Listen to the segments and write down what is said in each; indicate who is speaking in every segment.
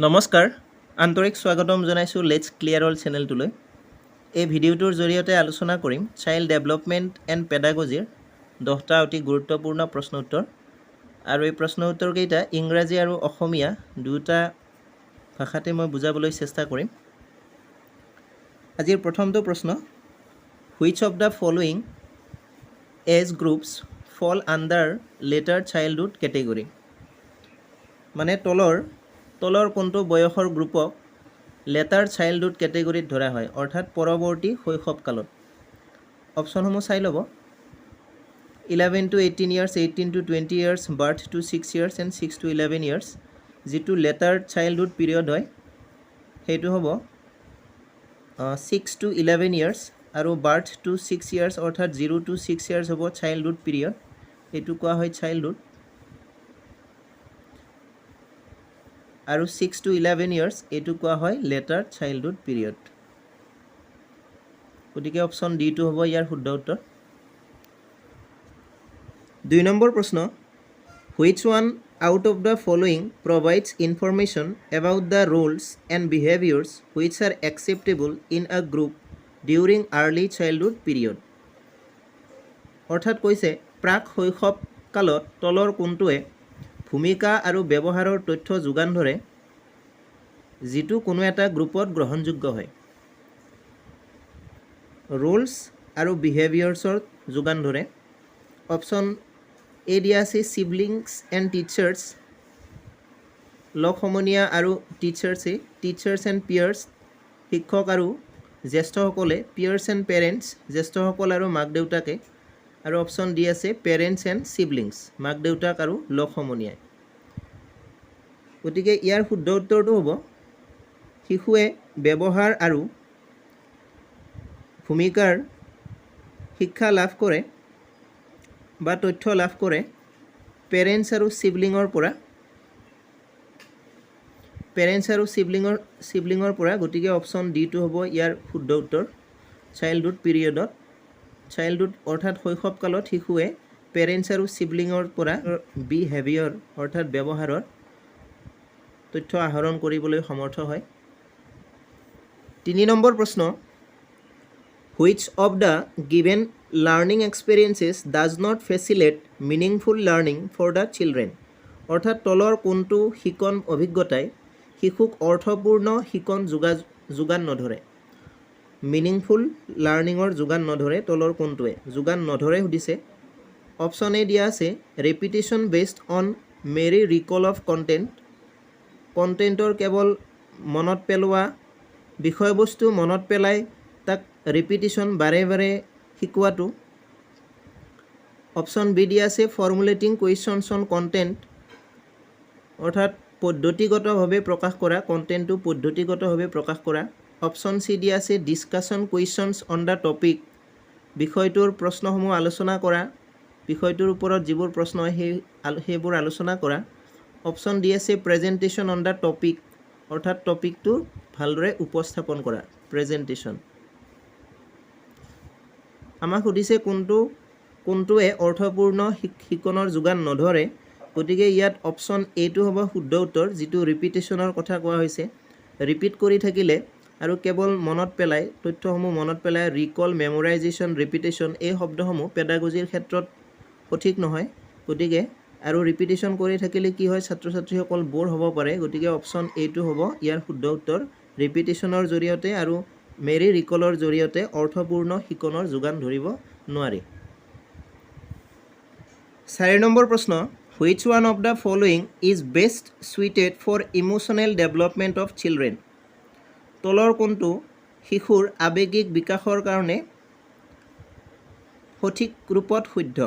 Speaker 1: নমস্কাৰ আন্তৰিক স্বাগতম জনাইছোঁ লেটছ ক্লিয়াৰ অল চেনেলটোলৈ। এই ভিডিঅ'টোৰ জৰিয়তে আলোচনা কৰিম চাইল্ড ডেভেলপমেণ্ট এণ্ড পেডাগজিৰ 10টা অতি গুৰুত্বপূৰ্ণ প্ৰশ্ন উত্তৰ আৰু এই প্ৰশ্ন উত্তৰকেইটা ইংৰাজী আৰু অসমীয়া দুটা ভাষাতে মই বুজাবলৈ চেষ্টা কৰিম। আজিৰ প্ৰথমটো প্ৰশ্ন, which of the following age groups fall under later childhood category, মানে তলৰ কোনটো বয়সৰ গ্ৰুপক লেটাৰ চাইল্ডহুড কেটেগৰীত ধৰা হয়, অৰ্থাৎ পৰৱৰ্তী শৈশৱকালত। অপশ্যনসমূহ চাই ল'ব। 11 to 18 years, 18 to 20 years, birth to 6 years and 6 to 11 years, যিটো লেটাৰ চাইল্ডহুড পিৰিয়ড হয় সেইটো হ'ব 6 to 11 years আৰু বাৰ্থ টু 6 years অৰ্থাৎ 0 to 6 years হ'ব চাইল্ডহুড পিৰিয়ড, এইটো কোৱা হয় চাইল্ডহুড। আৰু 6 to 11 years এইটো কোৱা হয় লেটাৰ চাইল্ডহুড পিৰিয়ড। গতিকে অপশ্যন ডিটো হ'ব ইয়াৰ শুদ্ধ উত্তৰ। 2 নম্বৰ প্ৰশ্ন, which one out of the following provides information about the rules and behaviours which are acceptable in a group during early childhood period, অৰ্থাৎ কৈছে প্ৰাক শৈশৱ কালত তলৰ কোনটোৱে ভূমিকা আৰু ব্যৱহাৰৰ তথ্য যোগান ধৰে যিটো কোনো এটা গ্ৰুপত গ্ৰহণযোগ্য হয়। ৰুলছ আৰু বিহেভিয়াৰ্ছৰ যোগান ধৰে। অপশ্যন এ দিয়া আছে চিবলিংছ এণ্ড টিচাৰ্ছ, লগ সমনীয়া আৰু টিচাৰ্ছ এণ্ড পিয়াৰ্ছ, শিক্ষক আৰু জ্যেষ্ঠসকলে, পিয়াৰ্ছ এণ্ড পেৰেণ্টছ, জ্যেষ্ঠসকল আৰু মাক দেউতাকে, আৰু অপশ্যন ডি আছে পেৰেণ্টছ এণ্ড চিবলিংছ, মাক দেউতাক আৰু লগ সমনীয়াই। গতিকে ইয়াৰ শুদ্ধ উত্তৰটো হ'ব শিশুৱে ব্যৱহাৰ আৰু ভূমিকাৰ শিক্ষা লাভ কৰে বা তথ্য লাভ কৰে পেৰেণ্টছ আৰু চিবলিঙৰ পৰা। গতিকে অপশ্যন ডিটো হ'ব ইয়াৰ শুদ্ধ উত্তৰ। চাইল্ডহুড পিৰিয়ডত, চাইল্ডহুড অৰ্থাৎ শৈশৱকালত শিশুৱে পেৰেণ্টছ আৰু চিবলিঙৰ পৰা বিহেভিয়ৰ অৰ্থাৎ ব্যৱহাৰৰ তথ্য আহৰণ কৰিবলৈ সমৰ্থ হয়। 3 নম্বৰ প্ৰশ্ন, which of the given learning experiences does not facilitate meaningful learning for the children, অৰ্থাৎ তলৰ কোনটো শিকন অভিজ্ঞতাই শিশুক অৰ্থপূৰ্ণ শিকন যোগান নধৰে। মিনিংফুল লাৰ্ণিঙৰ যোগান নধৰে তলৰ কোনটোৱে যোগান নধৰে সুধিছে। অপশ্যন এ দিয়া আছে repetition based on mere recall of কণ্টেণ্টৰ কেৱল মনত পেলোৱা, বিষয়বস্তু মনত পেলাই তাক ৰিপিটিশ্যন বাৰে বাৰে শিকোৱাটো। অপশ্যন বি দিয়া আছে ফৰ্মুলেটিং কুৱেশ্যনছ অন কণ্টেণ্ট, অৰ্থাৎ পদ্ধতিগতভাৱে প্ৰকাশ কৰা, কণ্টেণ্টটো পদ্ধতিগতভাৱে প্ৰকাশ কৰা। অপশ্যন চি দিয়া আছে discussion questions on the topic, বিষয়টোৰ প্ৰশ্নসমূহ আলোচনা কৰা, বিষয়টোৰ ওপৰত যিবোৰ প্ৰশ্ন সেইবোৰ আলোচনা কৰা। অপশ্যন ডি আছে প্ৰেজেণ্টেশ্যন অন দ্য টপিক, অৰ্থাৎ টপিকটো ভালদৰে উপস্থাপন কৰা, প্ৰেজেণ্টেশ্যন। আমাক সুধিছে কোনটোৱে অৰ্থপূৰ্ণ শিকনৰ যোগান নধৰে। গতিকে ইয়াত অপশ্যন এইটো হ'ব শুদ্ধ উত্তৰ, যিটো ৰিপিটেশ্যনৰ কথা কোৱা হৈছে। ৰিপিট কৰি থাকিলে আৰু কেৱল মনত পেলাই তথ্যসমূহ মনত পেলাই, ৰিকল, মেমৰাইজেশ্যন, ৰিপিটেশ্যন এই শব্দসমূহ পেডাগজিৰ ক্ষেত্ৰত সঠিক নহয়। গতিকে আৰু ৰিপিটেশ্যন কৰি থাকিলে কি হয়, ছাত্ৰ ছাত্ৰীসকল বৰ হ'ব পাৰে। গতিকে অপশ্যন এইটো হ'ব ইয়াৰ শুদ্ধ উত্তৰ। ৰিপিটেশ্যনৰ জৰিয়তে আৰু মেৰি ৰিকলৰ জৰিয়তে অৰ্থপূৰ্ণ শিকনৰ যোগান ধৰিব নোৱাৰি। 4 নম্বৰ প্ৰশ্ন, which one of the following is best suited for emotional development of children, তলৰ কোনটো শিশুৰ আৱেগিক বিকাশৰ কাৰণে সঠিক ৰূপত শুদ্ধ।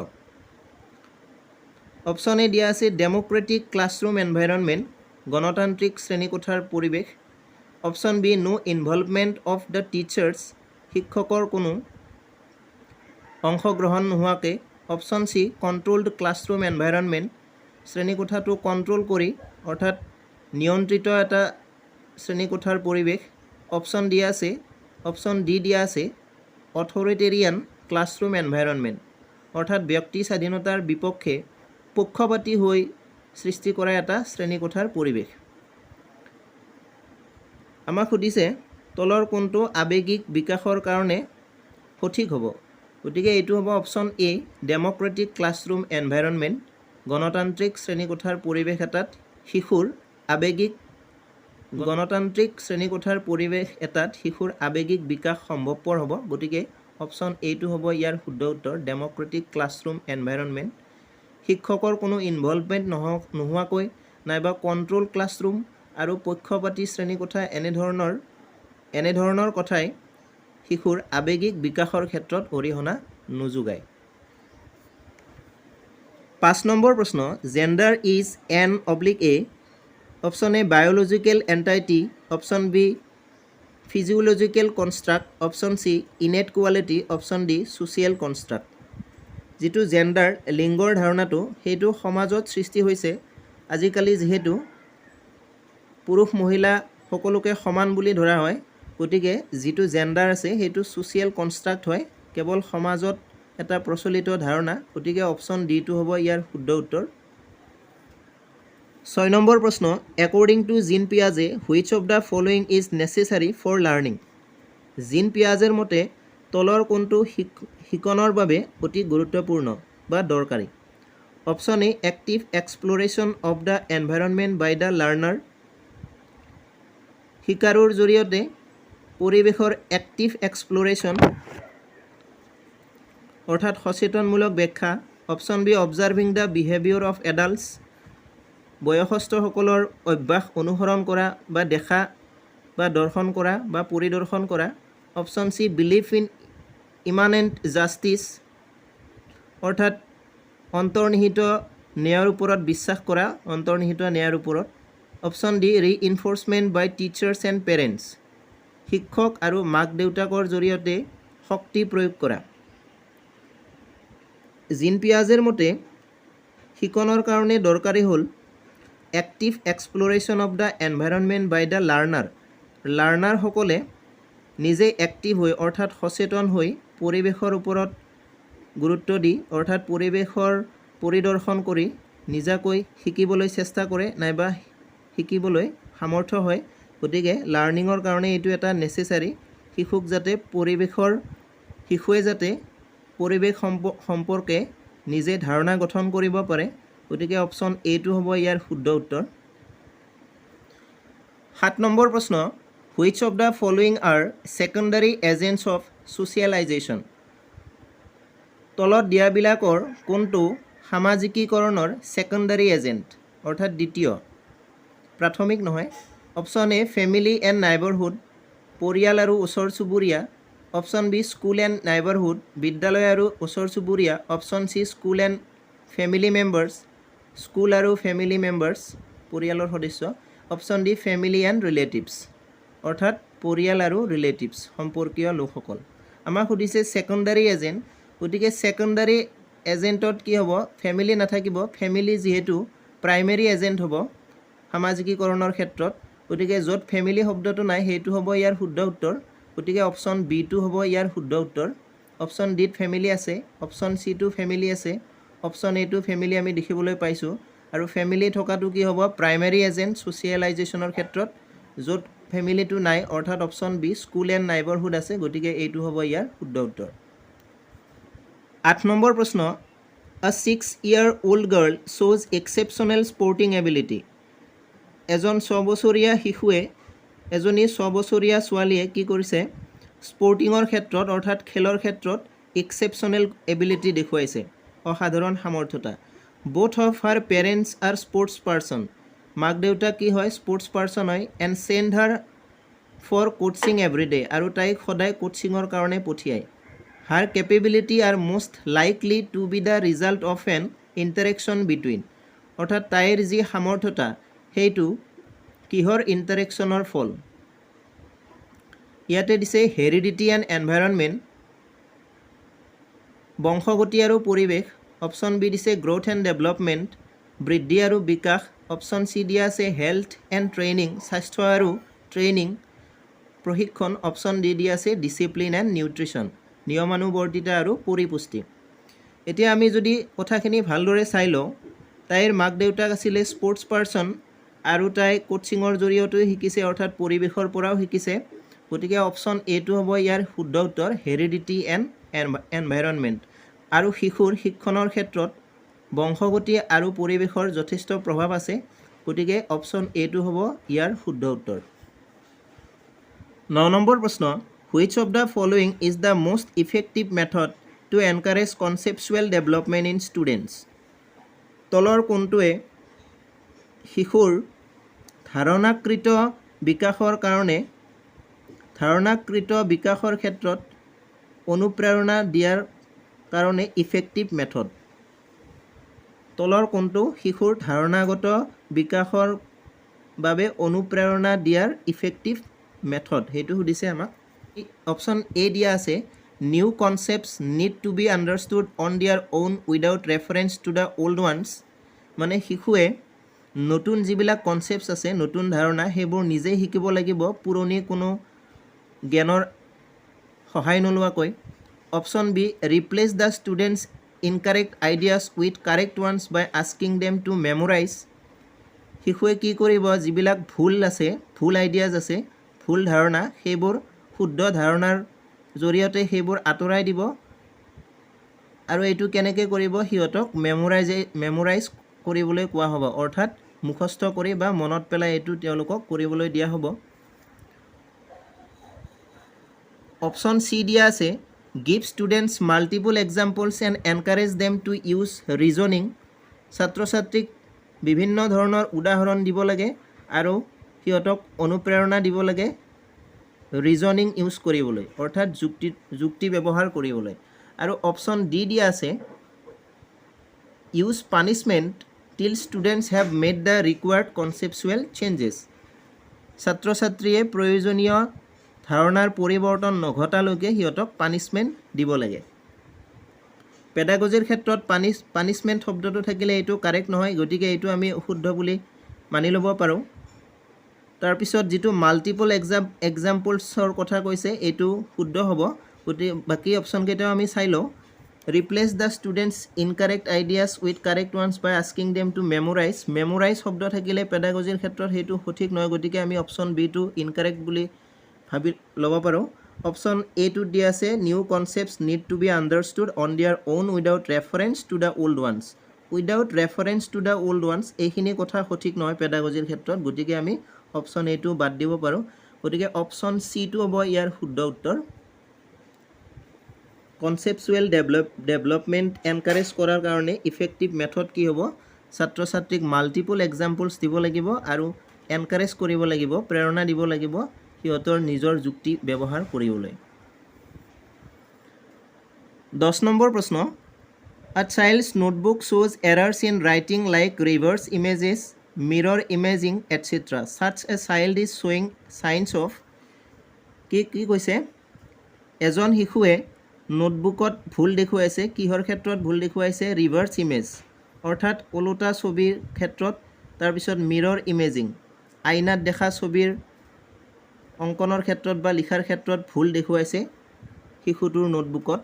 Speaker 1: অপশ্যন এ দিয়া আছে ডেম'ক্ৰেটিক ক্লাছৰুম এনভাইৰনমেণ্ট, গণতান্ত্ৰিক শ্ৰেণীকোঠাৰ পৰিৱেশ। Option B no involvement of the teachers, শিক্ষকৰ কোনো অংশগ্ৰহণ নোহোৱাকৈ। Option C controlled classroom environment, শ্ৰেণীকোঠাটো কণ্ট্ৰল কৰি অৰ্থাৎ নিয়ন্ত্ৰিত এটা শ্ৰেণীকোঠাৰ পৰিৱেশ। অপশ্যন ডি দিয়া আছে অথৰিটেৰিয়ান ক্লাছৰুম এনভাইৰনমেণ্ট, অৰ্থাৎ ব্যক্তি স্বাধীনতাৰ বিপক্ষে পক্ষপাতী হৈ সৃষ্টি কৰা এটা শ্ৰেণীকোঠাৰ পৰিৱেশ। আমাক সুধিছে তলৰ কোনটো আৱেগিক বিকাশৰ কাৰণে সঠিক হ'ব গতিকে এইটো হ'ব option A democratic classroom environment গণতান্ত্ৰিক শ্ৰেণীকোঠাৰ পৰিৱেশ এটাত শিশুৰ আৱেগিক বিকাশ সম্ভৱপৰ হ'ব গতিকে অপশ্যন এইটো হ'ব ইয়াৰ শুদ্ধ উত্তৰ ডেমক্ৰেটিক ক্লাছৰুম এনভাইৰনমেণ্ট শিক্ষকৰ কোনো ইনভলভমেণ্ট নোহোৱাকৈ নাইবা কণ্ট্ৰল ক্লাছৰুম আৰু পক্ষপাতী শ্ৰেণীকোঠা এনেধৰণৰ কথাই শিশুৰ আৱেগিক বিকাশৰ ক্ষেত্ৰত অৰিহণা নোযোগায় 5 নম্বৰ প্ৰশ্ন gender is an a option A biological entity option B physiological construct option C innate quality option D social construct যিটো জেণ্ডাৰ লিংগৰ ধাৰণাটো সেইটো সমাজত সৃষ্টি হৈছে আজিকালি যিহেতু পুৰুষ মহিলা সকলোকে সমান বুলি ধৰা হয় গতিকে যিটো জেণ্ডাৰ আছে সেইটো ছ'চিয়েল কনষ্ট্ৰাক্ট হয় কেৱল সমাজত এটা প্ৰচলিত ধাৰণা গতিকে অপশ্যন ডিটো হ'ব ইয়াৰ শুদ্ধ উত্তৰ 6 নম্বৰ প্ৰশ্ন একৰ্ডিং টু জিন পিয়াজে which of the following is necessary for learning Jean পিয়াজেৰ মতে তলৰ কোনটো শিকনৰ বাবে অতি গুৰুত্বপূৰ্ণ বা দৰকাৰী option A active exploration of the environment by the learner শিকাৰুৰ জৰিয়তে পৰিৱেশৰ এক্টিভ এক্সপ্ল'ৰেশ্যন অৰ্থাৎ সচেতনমূলক ব্যাখ্যা option B observing the behaviour of adults বয়সস্থসকলৰ অভ্যাস অনুসৰণ কৰা বা দেখা বা দৰ্শন কৰা বা পৰিদৰ্শন কৰা option C believe in immanent justice অৰ্থাৎ অন্তৰ্নিহিত ন্যায়ৰ ওপৰত বিশ্বাস কৰা অন্তৰ্নিহিত ন্যায়ৰ ওপৰত option D reinforcement by teachers and parents শিক্ষক আৰু মাক দেউতাকৰ জৰিয়তে শক্তি প্ৰয়োগ কৰা জিন পিয়াজেৰ মতে শিকনৰ কাৰণে দৰকাৰী হ'ল active exploration of the environment by the লাৰ্ণাৰসকলে নিজে এক্টিভ হৈ অৰ্থাৎ সচেতন হৈ পৰিৱেশৰ ওপৰত গুৰুত্ব দি অৰ্থাৎ পৰিৱেশৰ পৰিদৰ্শন কৰি নিজাকৈ শিকিবলৈ চেষ্টা কৰে নাইবা শিকিবলৈ সামৰ্থ্য হয় গতিকে লাৰ্ণিঙৰ কাৰণে এইটো এটা নেচেচাৰী শিশুৱে যাতে পৰিৱেশ সম্পৰ্কে নিজে ধাৰণা গঠন কৰিব পাৰে গতিকে অপশ্যন এইটো হ'ব ইয়াৰ শুদ্ধ উত্তৰ 7 নম্বৰ প্ৰশ্ন which of the following are secondary agents of socialization তলত দিয়াবিলাকৰ কোনটো সামাজিকীকৰণৰ ছেকেণ্ডাৰী এজেণ্ট অৰ্থাৎ দ্বিতীয় প্ৰাথমিক নহয় অপশ্যন এ ফেমিলি এণ্ড নাইবাৰহুড পৰিয়াল আৰু ওচৰ চুবুৰীয়া অপশ্যন বি স্কুল এণ্ড নাইবাৰহুড বিদ্যালয় আৰু ওচৰ চুবুৰীয়া option C school and family members school আৰু ফেমিলি মেম্বাৰ্ছ পৰিয়ালৰ সদস্য option D family and relatives অৰ্থাৎ পৰিয়াল আৰু ৰিলেটিভছ সম্পৰ্কীয় লোকসকল আমাক সুধিছে ছেকেণ্ডাৰী এজেণ্ট গতিকে ছেকেণ্ডাৰী এজেণ্টত কি হ'ব ফেমিলি নাথাকিব ফেমিলি যিহেতু প্ৰাইমেৰী এজেণ্ট হ'ব সামাজিকীকৰণৰ ক্ষেত্ৰত গতিকে য'ত ফেমিলি শব্দটো নাই সেইটো হ'ব ইয়াৰ শুদ্ধ উত্তৰ গতিকে অপশ্যন বিটো হ'ব ইয়াৰ শুদ্ধ উত্তৰ অপশ্যন ডিত ফেমিলি আছে অপশ্যন চিটো ফেমিলি আছে অপশ্যন এটো ফেমিলি আমি দেখিবলৈ পাইছোঁ আৰু ফেমিলি থকাটো কি হ'ব প্ৰাইমেৰী এজেণ্ট ছ'চিয়েলাইজেশ্যনৰ ক্ষেত্ৰত য'ত ফেমিলিটো নাই অৰ্থাৎ অপশ্যন বি স্কুল এণ্ড নাইবাৰহুড আছে গতিকে এইটো হ'ব ইয়াৰ শুদ্ধ উত্তৰ 8 নম্বৰ প্ৰশ্ন আ 6-year-old girl shows exceptional sporting ability এজন 6 বছৰীয়া শিশুৱে এজনী 6 বছৰীয়া ছোৱালীয়ে কি কৰিছে স্পৰ্টিঙৰ ক্ষেত্ৰত অৰ্থাৎ খেলৰ ক্ষেত্ৰত এক্সেপশ্যনেল এবিলিটি দেখুৱাইছে অসাধাৰণ সামৰ্থ্যতা both of her parents are sports person মাক দেউতাক কি হয় স্পৰ্টছ পাৰ্চন হয় and send her for coaching everyday আৰু তাইক সদায় কোচিঙৰ কাৰণে পঠিয়ায় her capability are most likely to be the result of an interaction between অৰ্থাৎ তাইৰ যি সামৰ্থ্যতা সেইটো কিহৰ ইণ্টাৰেকশ্যনৰ ফল ইয়াতে দিছে হেৰিডিটি এণ্ড এনভাইৰনমেণ্ট বংশগতি আৰু পৰিৱেশ অপশ্যন বি দিছে গ্ৰ'থ এণ্ড ডেভেলপমেণ্ট বৃদ্ধি আৰু বিকাশ অপশ্যন চি দিয়া আছে হেল্থ এণ্ড ট্ৰেইনিং স্বাস্থ্য আৰু ট্ৰেইনিং প্ৰশিক্ষণ অপশ্যন ডি দিয়া আছে ডিচিপ্লিন এণ্ড নিউট্ৰিশ্যন নিয়মানুৱৰ্তিতা আৰু পৰিপুষ্টি এতিয়া আমি যদি কথাখিনি ভালদৰে চাই লওঁ তাইৰ মাক দেউতাক আছিলে স্পৰ্টছ পাৰ্চন আৰু তাই কোচিঙৰ জৰিয়তেও শিকিছে অৰ্থাৎ পৰিৱেশৰ পৰাও শিকিছে গতিকে অপশ্যন এটো হ'ব ইয়াৰ শুদ্ধ উত্তৰ হেৰিডিটি এণ্ড এনভাইৰনমেণ্ট আৰু শিশুৰ শিক্ষণৰ ক্ষেত্ৰত বংশগতি আৰু পৰিৱেশৰ যথেষ্ট প্ৰভাৱ আছে গতিকে অপশ্যন এটো হ'ব ইয়াৰ শুদ্ধ উত্তৰ 9 নম্বৰ প্ৰশ্ন which of the following is the most effective method to encourage conceptual development in students তলৰ কোনটোৱে শিশুৰ ধাৰণাকৃত বিকাশৰ ক্ষেত্ৰত অনুপ্ৰেৰণা দিয়াৰ কাৰণে ইফেক্টিভ মেথড তলৰ কোনটো শিশুৰ ধাৰণাগত বিকাশৰ বাবে অনুপ্ৰেৰণা দিয়াৰ ইফেক্টিভ মেথড সেইটো সুধিছে আমাক অপশ্যন এ দিয়া আছে new concepts need to be understood on their own without reference to the old ones মানে শিশুৱে নতুন যিবিলাক কনচেপ্টছ আছে নতুন ধাৰণা সেইবোৰ নিজেই শিকিব লাগিব পুৰণি কোনো জ্ঞানৰ সহায় নোলোৱাকৈ option B replace the students incorrect ideas with correct ones by asking them to memorise শিশুৱে কি কৰিব যিবিলাক ভুল আইডিয়াজ আছে ভুল ধাৰণা সেইবোৰ শুদ্ধ ধাৰণাৰ জৰিয়তে সেইবোৰ আঁতৰাই দিব আৰু এইটো কেনেকৈ কৰিব সিহঁতক মেমৰাইজ কৰিবলৈ কোৱা হ'ব অৰ্থাৎ মুখস্থ কৰি বা মনত পেলাই এইটো তেওঁলোকক কৰিবলৈ দিয়া হ'ব অপশ্যন চি দিয়া আছে give students multiple examples and encourage them to use reasoning ছাত্ৰ ছাত্ৰীক বিভিন্ন ধৰণৰ উদাহৰণ দিব লাগে আৰু সিহঁতক অনুপ্ৰেৰণা দিব লাগে ৰিজনিং ইউজ কৰিবলৈ অৰ্থাৎ যুক্তি ব্যৱহাৰ কৰিবলৈ আৰু অপশ্যন ডি দিয়া আছে ইউজ পানিছমেণ্ট টিল students have made the required conceptual changes ছাত্ৰ ছাত্ৰীয়ে প্ৰয়োজনীয় ধাৰণাৰ পৰিৱৰ্তন নঘটালৈকে সিহঁতক পানিছমেণ্ট দিব লাগে পেডাগজিৰ ক্ষেত্ৰত পানিছমেণ্ট শব্দটো থাকিলে এইটো কাৰেক্ট নহয় গতিকে এইটো আমি অশুদ্ধ বুলি মানি ল'ব পাৰোঁ তাৰপিছত যিটো মাল্টিপল এক্সাম্পলছৰ কথা কৈছে এইটো শুদ্ধ হ'ব গতিকে বাকী অপশ্যনকেইটাও আমি চাই লওঁ replace the students incorrect ideas with correct ones by asking them to memorise শব্দ থাকিলে পেডাগজিৰ ক্ষেত্ৰত সেইটো সঠিক নহয় গতিকে আমি অপশ্যন বিটো ইনকাৰেক্ট বুলি ভাবি ল'ব পাৰোঁ অপশ্যন এটোত দিয়া আছে new concepts need to be understood on their own without reference to the old ones without reference to the old ones এইখিনি কথা সঠিক নহয় পেডাগজিৰ ক্ষেত্ৰত গতিকে আমি অপশ্যন এটো বাদ দিব পাৰোঁ গতিকে অপশ্যন চিটো হ'ব ইয়াৰ শুদ্ধ উত্তৰ কনচেপচুৱেল ডেভেলপমেণ্ট এনকাৰেজ কৰাৰ কাৰণে ইফেক্টিভ মেথড কি হ'ব ছাত্ৰ ছাত্ৰীক মাল্টিপল এক্সাম্পলছ দিব লাগিব আৰু এনকাৰেজ কৰিব লাগিব প্ৰেৰণা দিব লাগিব সিহঁতৰ নিজৰ যুক্তি ব্যৱহাৰ কৰিবলৈ 10 নম্বৰ প্ৰশ্ন A child's notebook shows errors in writing like reverse images, mirror imaging, etc. Such a child is showing signs of কি কৈছে এজন শিশুৱে নোটবুকত ভুল দেখুৱাইছে কিহৰ ক্ষেত্ৰত ভুল দেখুৱাইছে ৰিভাৰ্ছ ইমেজ অৰ্থাৎ ওলোটা ছবিৰ ক্ষেত্ৰত তাৰপিছত মিৰৰ ইমেজিং আইনাত দেখা ছবিৰ অংকনৰ ক্ষেত্ৰত বা লিখাৰ ক্ষেত্ৰত ভুল দেখুৱাইছে শিশুটোৰ নোটবুকত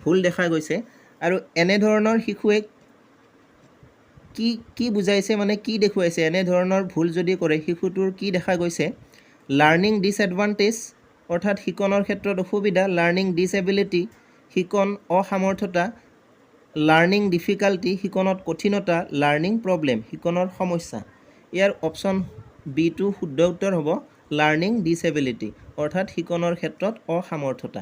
Speaker 1: ভুল দেখা গৈছে আৰু এনে ধৰণৰ শিশুৱে কি বুজাইছে মানে কি দেখুৱাইছে এনে ধৰণৰ ভুল যদি কৰে শিশুটোৰ কি দেখা গৈছে লাৰ্নিং ডিসএডভান্টেজ অৰ্থাৎ শিকনৰ ক্ষেত্ৰত অসুবিধা লাৰ্নিং ডিসএবিলিটি শিকন অসামৰ্থতা লাৰ্নিং ডিফিকাল্টি শিকনত কঠিনতা লাৰ্নিং প্ৰব্লেম শিকনৰ সমস্যা ইয়াৰ অপশ্যন বিটো শুদ্ধ উত্তৰ হ'ব লাৰ্নিং ডিসএবিলিটি অৰ্থাৎ শিকনৰ ক্ষেত্ৰত অসামৰ্থতা